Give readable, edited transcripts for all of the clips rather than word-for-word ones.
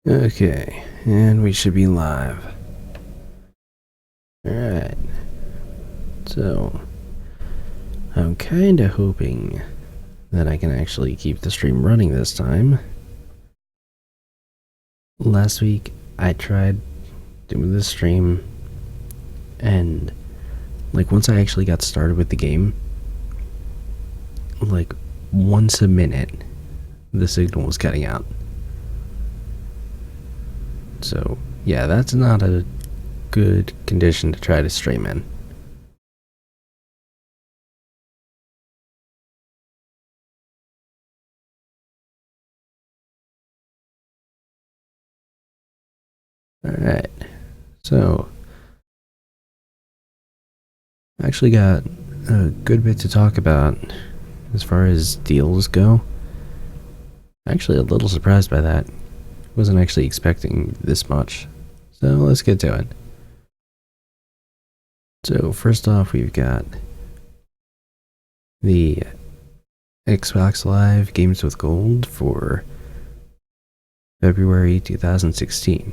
Okay, and we should be live. Alright, so I'm kinda hoping that I can actually keep the stream running this time. Last week I tried doing this stream, and once I actually got started with the game, once a minute the signal was cutting out. So yeah, that's not a good condition to try to stream in. Alright, so I actually got a good bit to talk about as far as deals go. Actually a little surprised by that. Wasn't actually expecting this much. So let's get to it. So first off, we've got the Xbox Live Games with Gold for February 2016.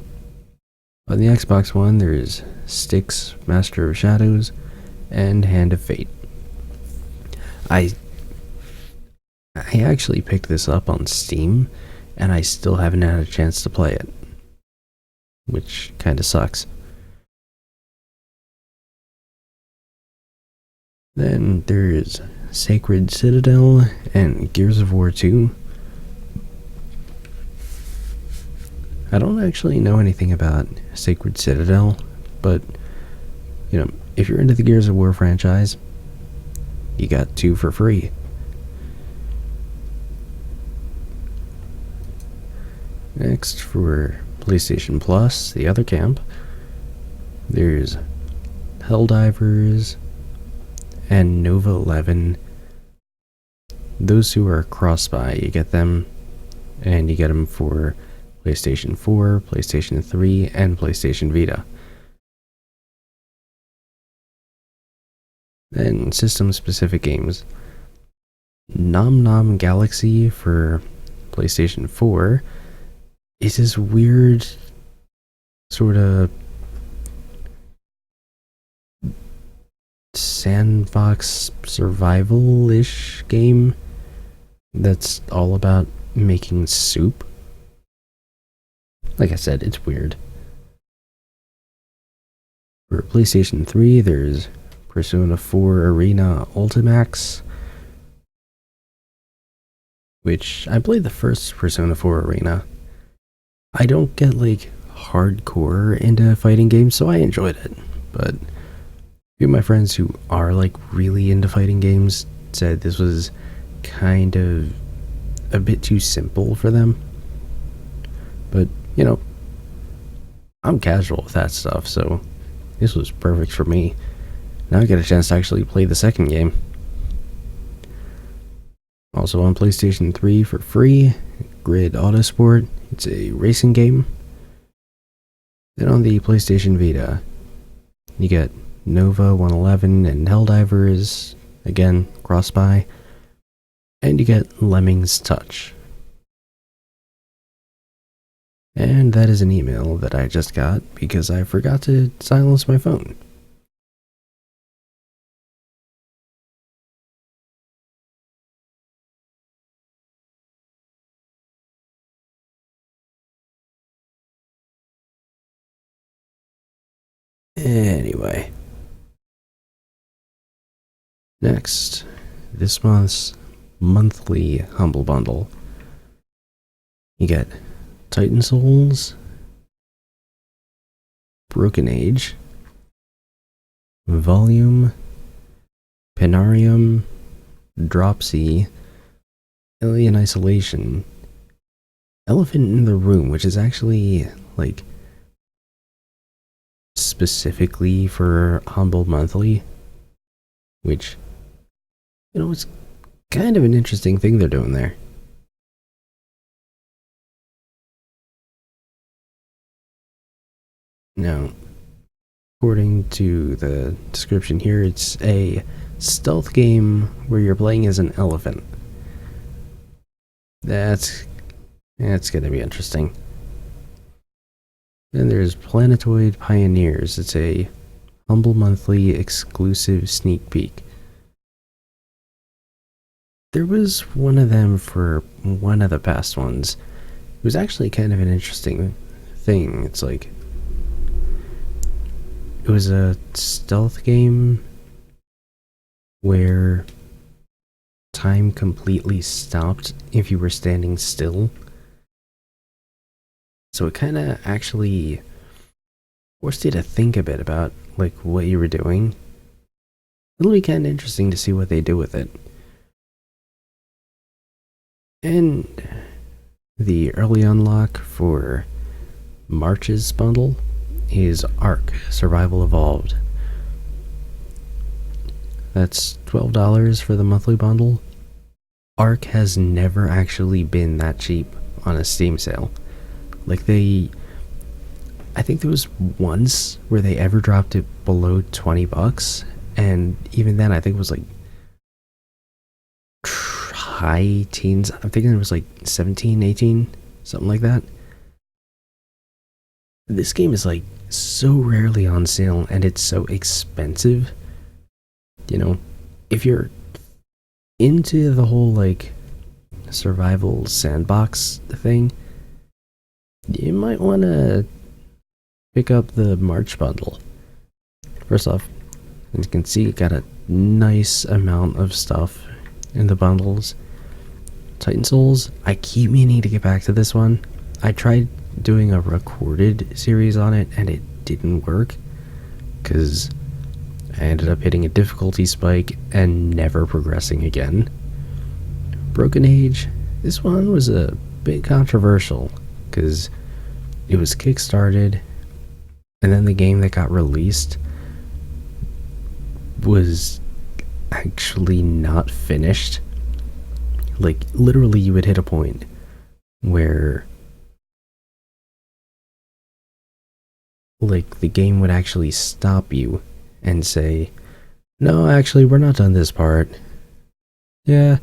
On the Xbox One, there's Styx, Master of Shadows, and Hand of Fate. I actually picked this up on Steam, and I still haven't had a chance to play it, which kinda sucks. Then there's Sacred Citadel and Gears of War 2. I don't actually know anything about Sacred Citadel, but, if you're into the Gears of War franchise, you got 2 for free. Next, for PlayStation Plus, the other camp, there's Helldivers and Nova 11. Those 2 are cross-buy. You get them, and you get them for PlayStation 4, PlayStation 3, and PlayStation Vita. Then system-specific games. Nom Nom Galaxy for PlayStation 4 is this weird sort of sandbox survival-ish game that's all about making soup. Like I said, it's weird. For PlayStation 3, there's Persona 4 Arena Ultimax, which I played the first Persona 4 Arena. I don't get hardcore into fighting games, so I enjoyed it, but a few of my friends who are really into fighting games said this was kind of a bit too simple for them. But, I'm casual with that stuff, so this was perfect for me. Now I get a chance to actually play the second game. Also on PlayStation 3 for free, Grid Autosport. It's a racing game. Then on the PlayStation Vita, you get Nova 111 and Helldivers, again, cross-buy. And you get Lemmings Touch. And that is an email that I just got because I forgot to silence my phone. Anyway. Next, this month's monthly Humble Bundle. You get Titan Souls, Broken Age, Volume, Penarium, Dropsy, Alien Isolation, Elephant in the Room, which is actually specifically for Humble Monthly, which, it's kind of an interesting thing they're doing there. Now, according to the description here, it's a stealth game where you're playing as an elephant. That's gonna be interesting. Then there's Planetoid Pioneers. It's a humble monthly exclusive sneak peek. There was one of them for one of the past ones. It was actually kind of an interesting thing. It's like, it was a stealth game where time completely stopped if you were standing still. So it kind of actually forced you to think a bit about like what you were doing. It'll be kind of interesting to see what they do with it. And the early unlock for March's bundle is Ark Survival Evolved. That's $12 for the monthly bundle. Ark has never actually been that cheap on a Steam sale. Like I think there was once where they ever dropped it below $20, and even then I think it was like high teens. I'm thinking it was like 17, 18, something like that. This game is like so rarely on sale and it's so expensive. You know, if you're into the whole like survival sandbox thing, you might want to pick up the March bundle. First off, as you can see, it got a nice amount of stuff in the bundles. Titan Souls, I keep meaning to get back to this one. I tried doing a recorded series on it and it didn't work because I ended up hitting a difficulty spike and never progressing again. Broken Age, this one was a bit controversial because it was kickstarted and then the game that got released was actually not finished. Like literally you would hit a point where like the game would actually stop you and say, no, actually we're not done this part. Yeah,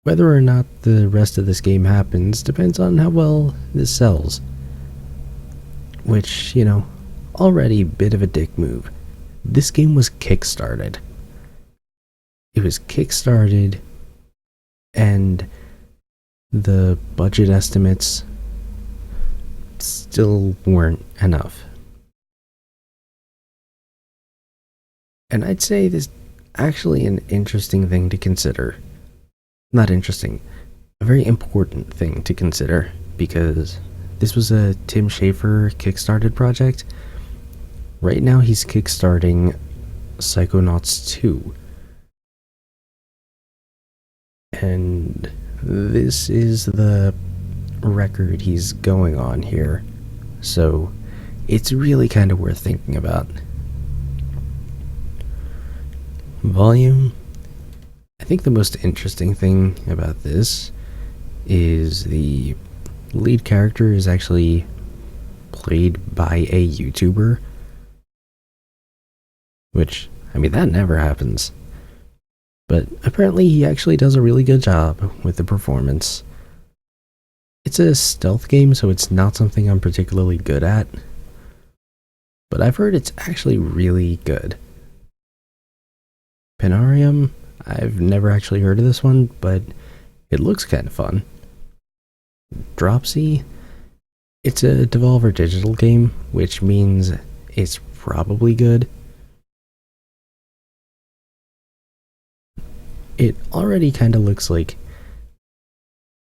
whether or not the rest of this game happens depends on how well this sells. Which, you know, already a bit of a dick move. This game was kickstarted. It was kickstarted and the budget estimates still weren't enough. And I'd say this actually an interesting thing to consider. Not interesting, a very important thing to consider, because this was a Tim Schafer kickstarted project. Right now he's kickstarting Psychonauts 2. And this is the record he's going on here. So it's really kind of worth thinking about. Volume. I think the most interesting thing about this is the lead character is actually played by a YouTuber. Which, I mean, that never happens. But apparently he actually does a really good job with the performance. It's a stealth game, so it's not something I'm particularly good at. But I've heard it's actually really good. Penarium, I've never actually heard of this one, but it looks kind of fun. Dropsy, it's a Devolver Digital game, which means it's probably good. It already kind of looks like,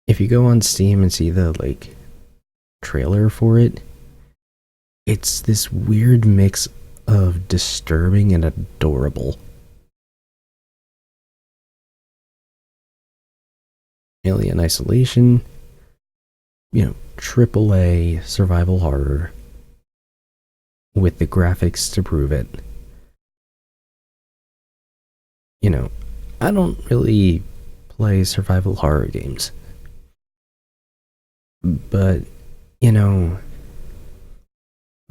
if you go on Steam and see the like trailer for it, it's this weird mix of disturbing and adorable. Alien Isolation, you know, AAA survival horror with the graphics to prove it. You know, I don't really play survival horror games. But, you know,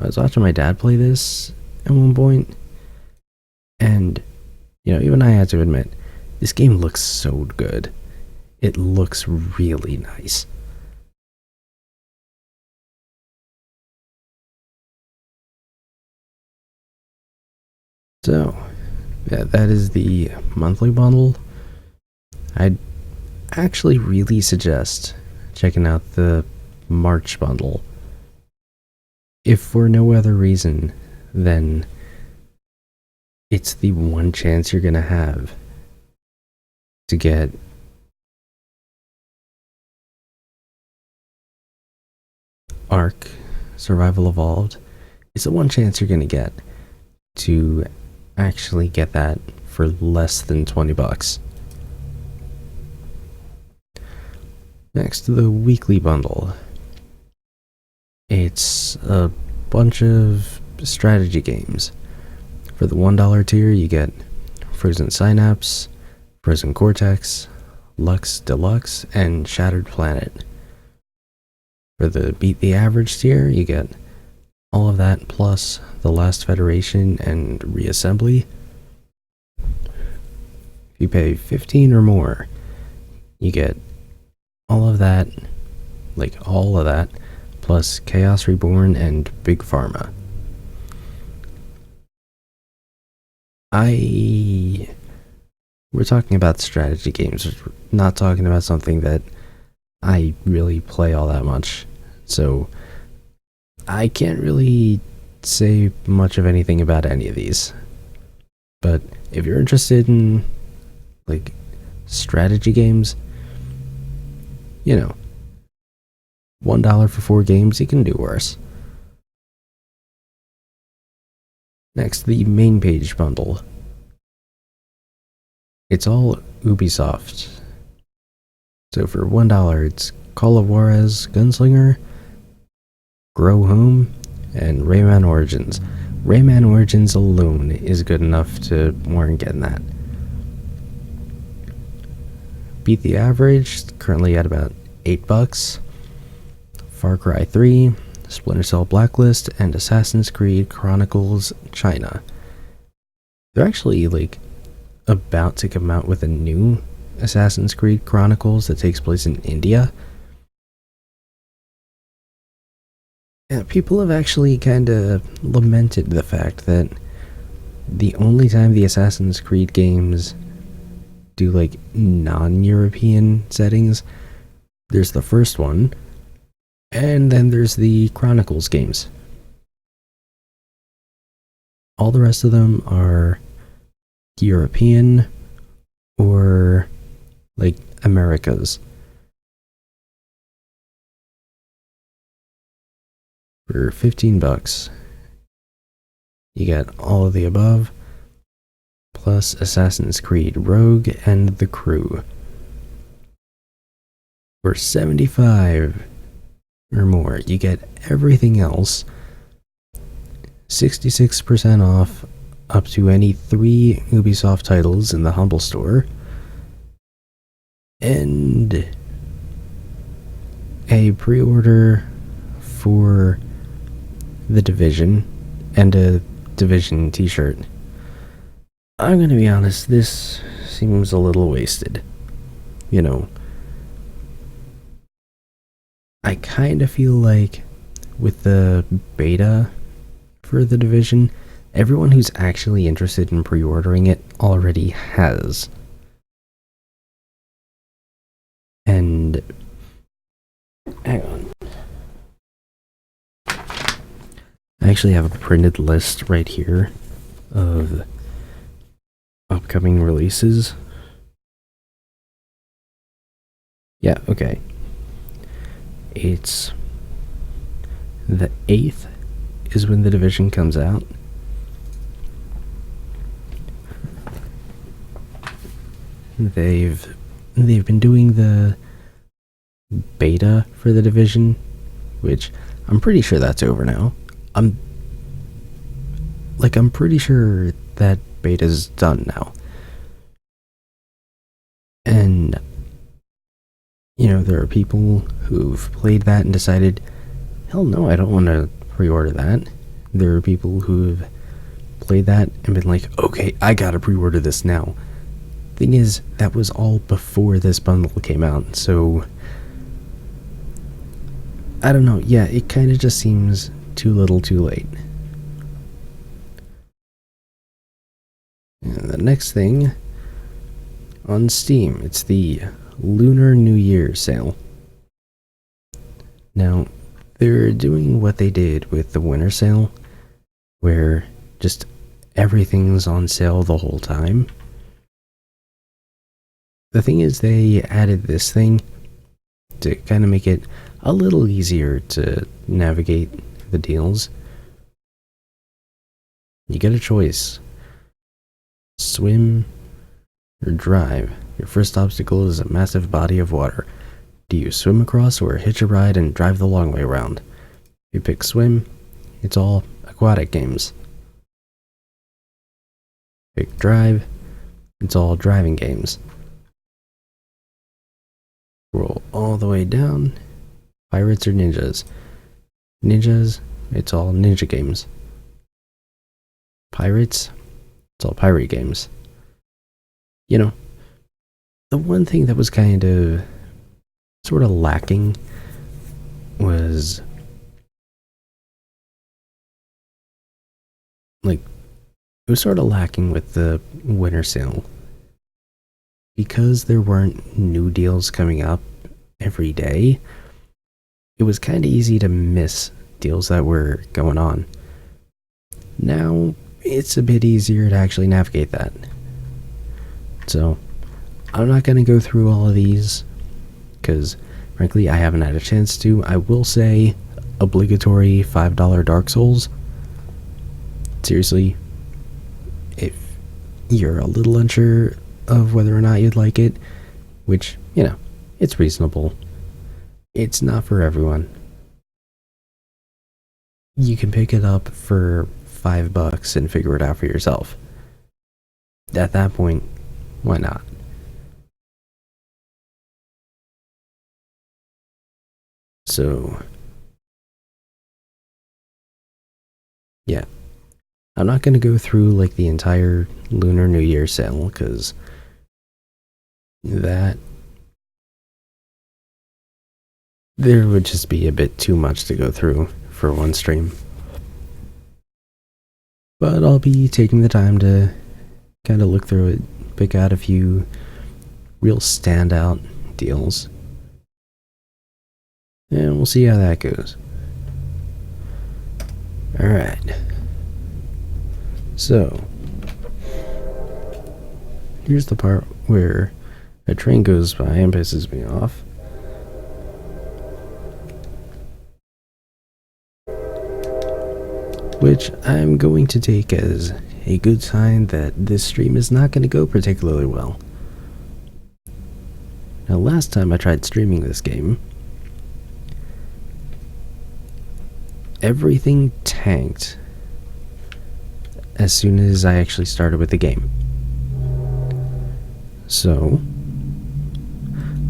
I was watching my dad play this at one point, and, you know, even I had to admit, this game looks so good. It looks really nice. So, yeah, that is the monthly bundle. I'd actually really suggest checking out the March bundle. If for no other reason than it's the one chance you're gonna have to get Ark Survival Evolved. It's the one chance you're gonna get to actually get that for less than 20 bucks. Next, the weekly bundle. It's a bunch of strategy games. For the $1 tier, you get Frozen Synapse, Frozen Cortex, Lux Deluxe, and Shattered Planet. For the Beat the Average tier, you get all of that plus The Last Federation and Reassembly. If you pay 15 or more, you get all of that, plus Chaos Reborn and Big Pharma. We're talking about strategy games, we're not talking about something that I really play all that much, so I can't really say much of anything about any of these. But if you're interested in, strategy games, $1 for 4 games, you can do worse. Next, the main page bundle. It's all Ubisoft. So for $1, it's Call of Juarez Gunslinger, Grow Home, and Rayman Origins. Rayman Origins alone is good enough to warrant getting that. Beat the Average, currently at about $8. Far Cry 3, Splinter Cell Blacklist, and Assassin's Creed Chronicles China. They're actually, about to come out with a new Assassin's Creed Chronicles that takes place in India. Yeah, people have actually kind of lamented the fact that the only time the Assassin's Creed games do, non-European settings, there's the first one, and then there's the Chronicles games. All the rest of them are European or Americas. For 15 bucks, you get all of the above, plus Assassin's Creed Rogue and The Crew. For 75 or more, you get everything else, 66% off up to any 3 Ubisoft titles in the Humble Store, and a pre-order for The Division and a Division t-shirt. I'm gonna be honest, this seems a little wasted. I kind of feel like with the beta for The Division, everyone who's actually interested in pre-ordering it already has. And hang on. I actually have a printed list right here of upcoming releases. Yeah, okay. It's the 8th is when The Division comes out. They've been doing the beta for The Division, which I'm pretty sure that's over now. I'm pretty sure that beta's done now. And there are people who've played that and decided, hell no, I don't want to pre-order that. There are people who've played that and been like, okay, I gotta pre-order this now. Thing is, that was all before this bundle came out, so I don't know. Yeah, it kind of just seems too little too late. next thing on Steam, it's the Lunar New Year sale. Now, they're doing what they did with the winter sale, where just everything's on sale the whole time. The thing is, they added this thing to kind of make it a little easier to navigate the deals. You get a choice: swim or drive. Your first obstacle is a massive body of water. Do you swim across or hitch a ride and drive the long way around? If you pick swim, it's all aquatic games. Pick drive, it's all driving games. Roll all the way down, pirates or ninjas. Ninjas, it's all ninja games. Pirates, it's all pirate games. You know, the one thing that was kind of sort of lacking was like, it was sort of lacking with the winter sale because there weren't new deals coming up every day. It was kind of easy to miss deals that were going on. Now it's a bit easier to actually navigate that. So I'm not going to go through all of these because frankly I haven't had a chance to. I will say obligatory $5 Dark Souls. Seriously, if you're a little unsure of whether or not you'd like it, which, you know, it's reasonable, it's not for everyone. You can pick it up for $5 and figure it out for yourself. At that point, why not? So, yeah. I'm not going to go through like the entire Lunar New Year sale because that there would just be a bit too much to go through for one stream. But I'll be taking the time to kind of look through it, pick out a few real standout deals, and we'll see how that goes. Alright. So, here's the part where a train goes by and pisses me off. Which I'm going to take as a good sign that this stream is not going to go particularly well. Now, last time I tried streaming this game, everything tanked as soon as I actually started with the game. So,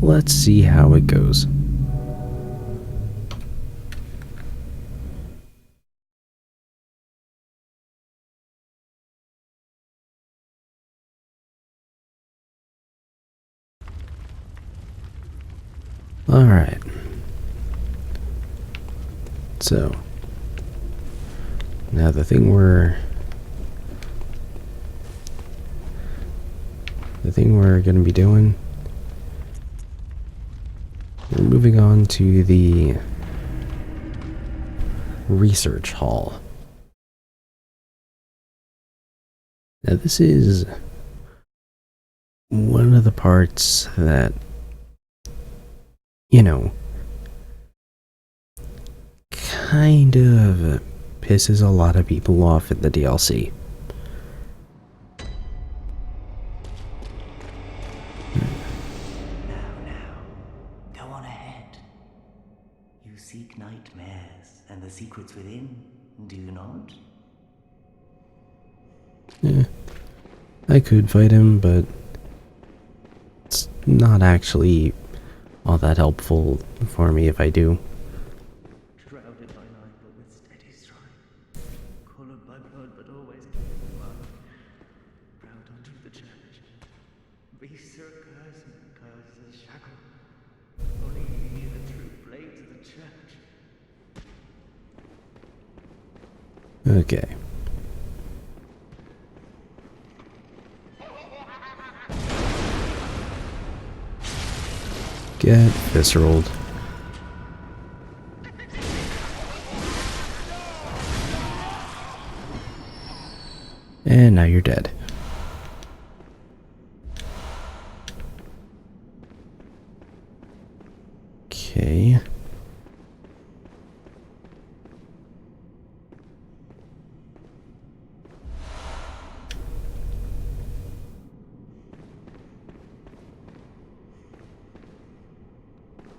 let's see how it goes. Alright. So, now the thing we're going to be doing, we're moving on to the research hall. Now this is one of the parts that, you know, kind of pisses a lot of people off in the DLC. Now, go on ahead. You seek nightmares and the secrets within, do you not? Yeah, I could fight him, but it's not actually all that helpful for me if I do. Shrouded by night, but with steady stride. Colored by blood, but always blood. Proud unto the church. Be Sir Curse and curse the shackle. Only be the true blade to the church. Okay. Get visceraled. And now you're dead. Okay.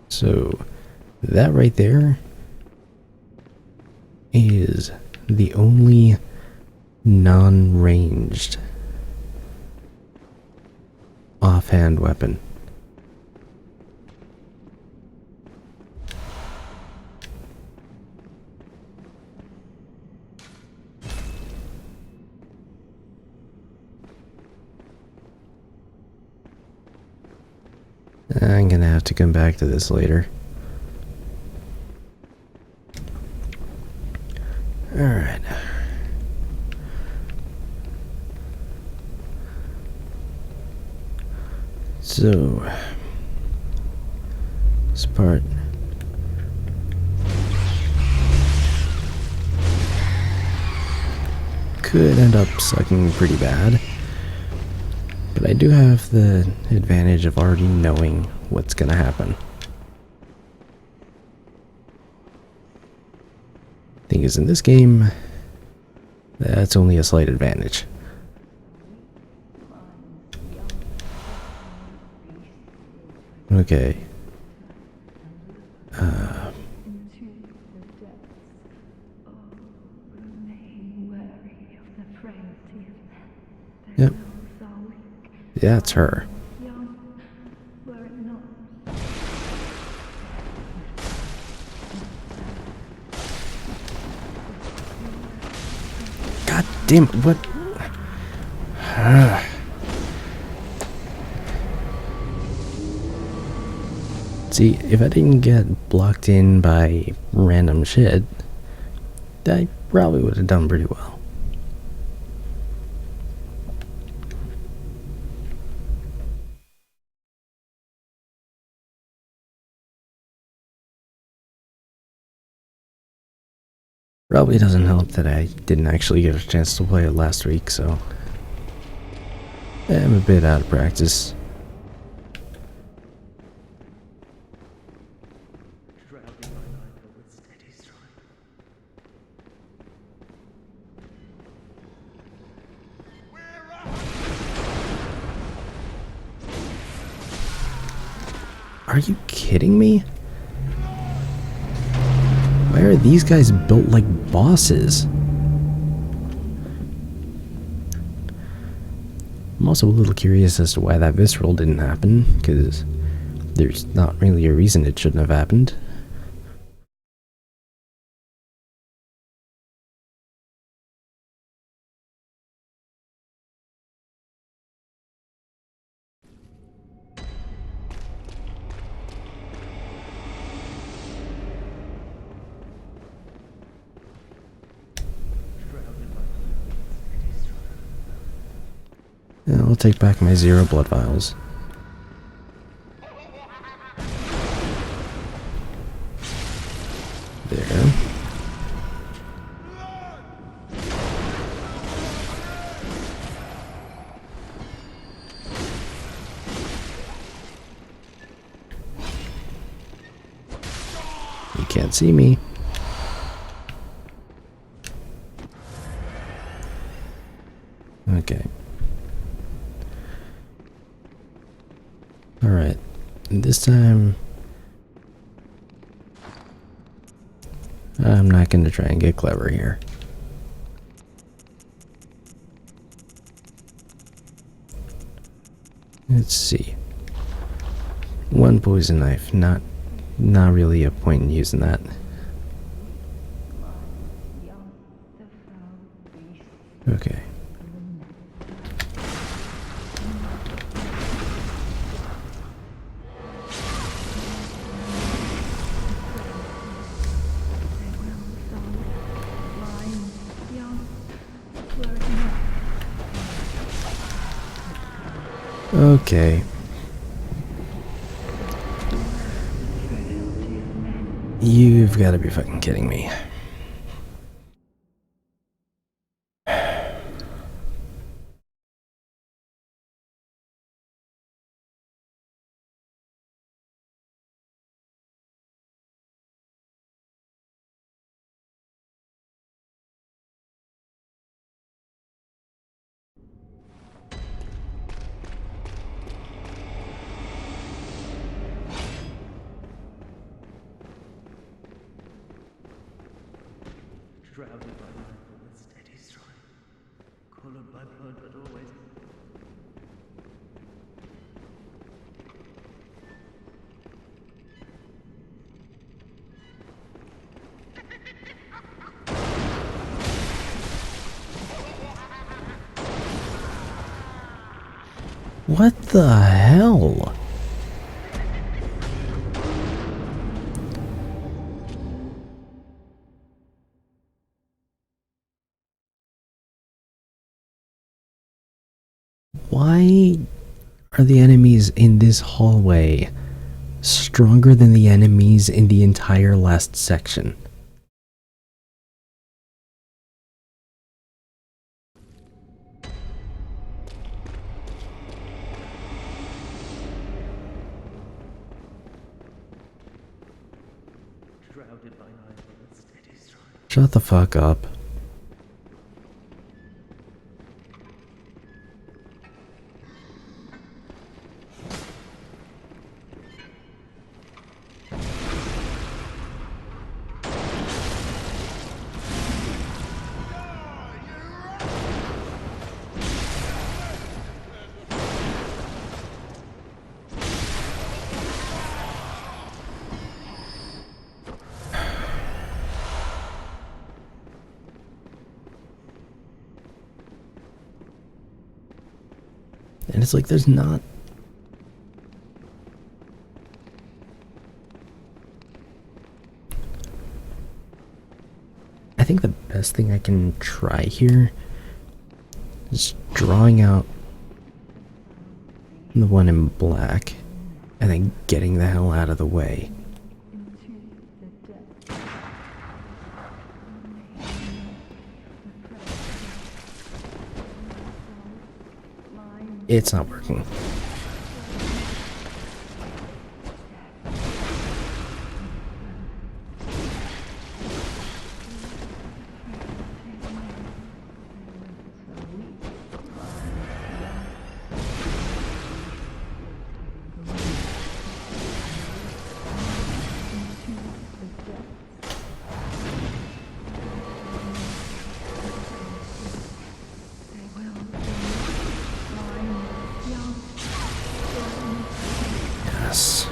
So, that right there is the only non-ranged offhand weapon. I'm gonna have to come back to this later. Alright. So, this part. Could end up sucking pretty bad. But I do have the advantage of already knowing what's gonna happen. Thing is, in this game, that's only a slight advantage. Okay. Yep. Yeah, it's her. God damn, what? See, if I didn't get blocked in by random shit, I probably would have done pretty well. Probably doesn't help that I didn't actually get a chance to play it last week, so I'm a bit out of practice. Shrouding my life but with steady stride. Are you kidding me? Why are these guys built like bosses? I'm also a little curious as to why that visceral didn't happen, because there's not really a reason it shouldn't have happened. Yeah, I'll take back my 0 blood vials. There. You can't see me. Okay. Alright. This time, I'm not going to try and get clever here. Let's see. 1 poison knife. Not really a point in using that. Okay. Okay. You've got to be fucking kidding me. Shrouded by night, but with steady stride. Colored by blood, but always. What the hell? Why are the enemies in this hallway stronger than the enemies in the entire last section? Shrouded by night, but with steady stride. Shut the fuck up. And it's like there's not... I think the best thing I can try here is drawing out the one in black and then getting the hell out of the way. It's not working. Yes.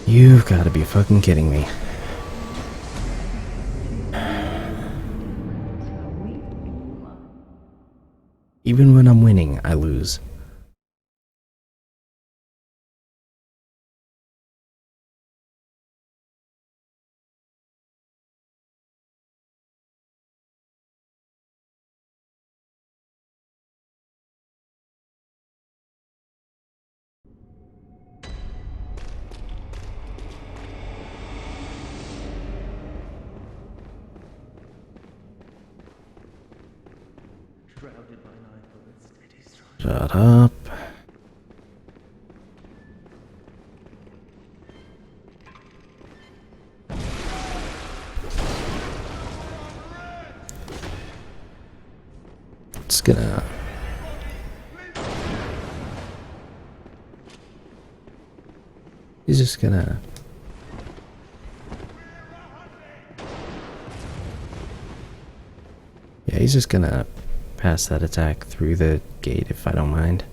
You've got to be fucking kidding me. Even when I'm winning, I lose. Shrouded by night, but with steady stride. Shut up. It's gonna... He's just gonna... Yeah, he's just gonna pass that attack through the gate if I don't mind.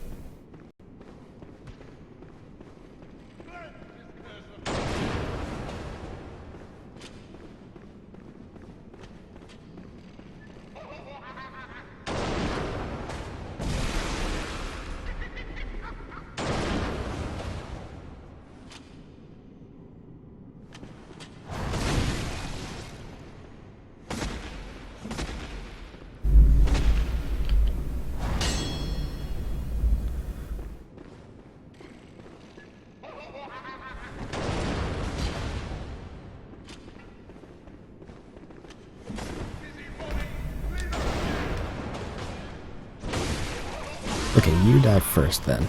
Okay, you die first then.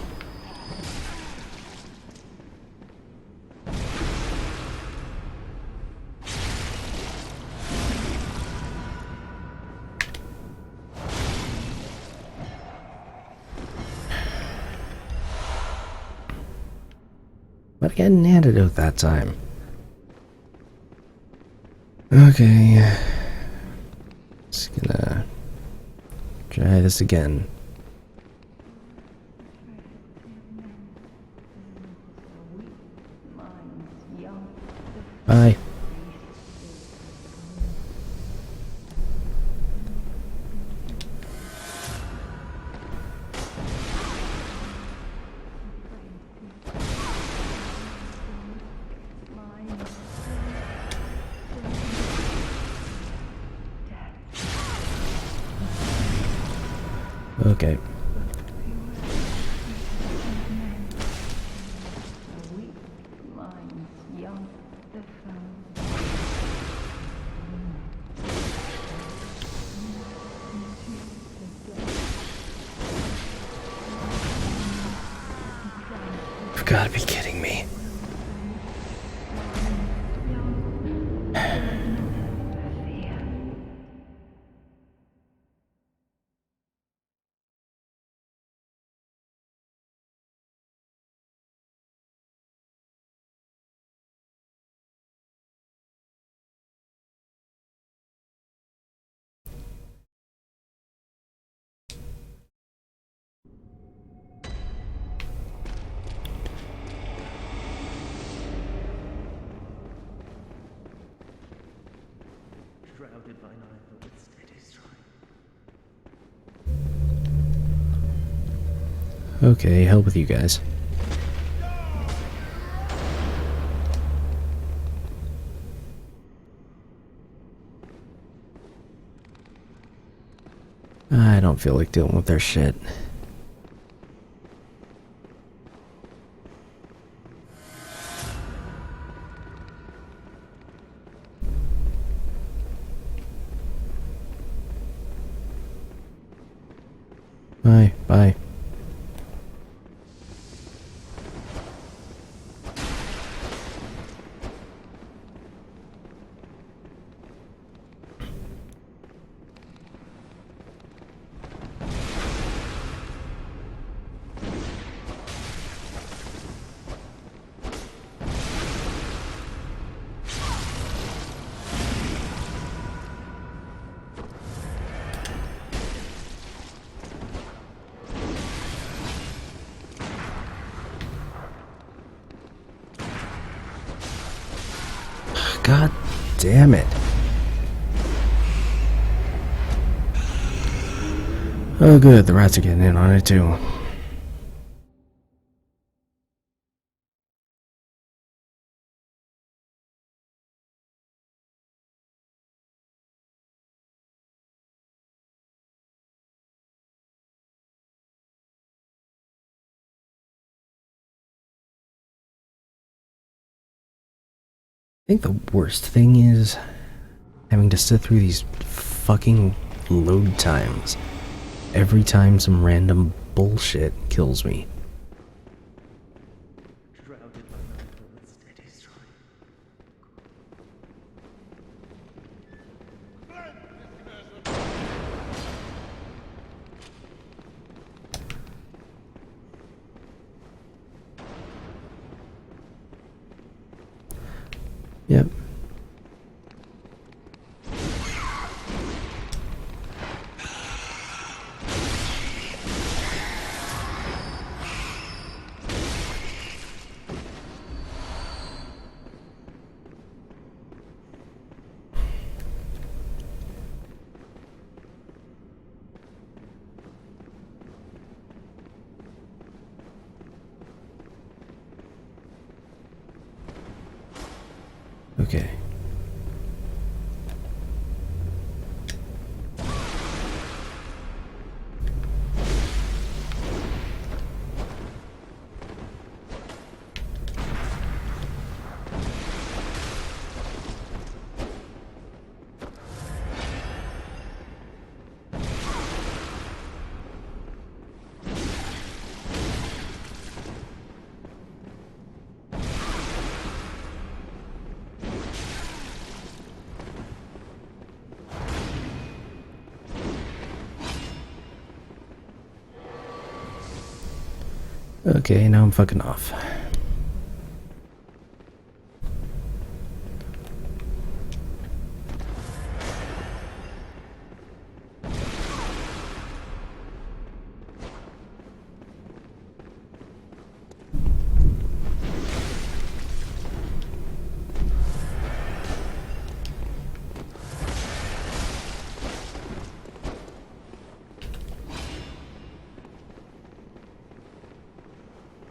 But I got an antidote that time. Okay. Just gonna try this again. Bye. Okay. You've got to be kidding me. Shrouded by night, but with steady stride. Okay, hell with you guys. I don't feel like dealing with their shit. Bye, bye. God damn it. Oh good, the rats are getting in on it too. I think the worst thing is having to sit through these fucking load times every time some random bullshit kills me. Shrouded by night, but with steady stride. Yep. Okay. Okay, now I'm fucking off.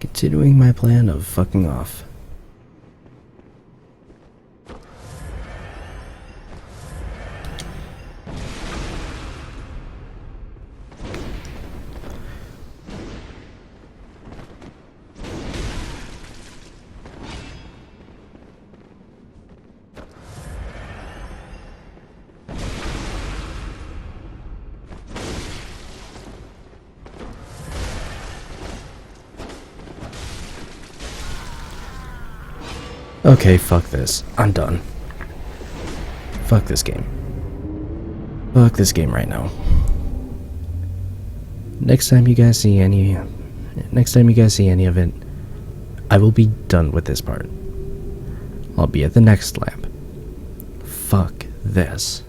Continuing my plan of fucking off. Okay, fuck this. I'm done. Fuck this game. Fuck this game right now. Next time you guys see any of it, I will be done with this part. I'll be at the next lab. Fuck this.